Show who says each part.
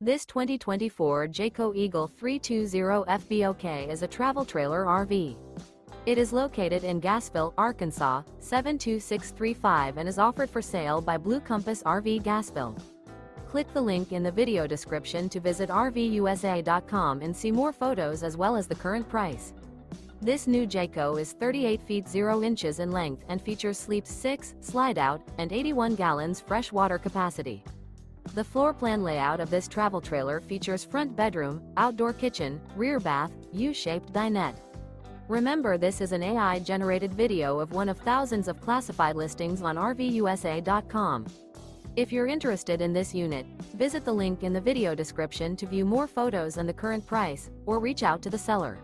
Speaker 1: This 2024 Jayco Eagle 320 FBOK is a travel trailer RV. It is located in Gassville, Arkansas, 72635 and is offered for sale by Blue Compass RV Gassville. Click the link in the video description to visit RVUSA.com and see more photos as well as the current price. This new Jayco is 38 feet 0 inches in length and features sleeps 6, slide-out, and 81 gallons fresh water capacity. The floor plan layout of this travel trailer features front bedroom, outdoor kitchen, rear bath, U-shaped dinette. Remember, this is an AI-generated video of one of thousands of classified listings on RVUSA.com. If you're interested in this unit, visit the link in the video description to view more photos and the current price, or reach out to the seller.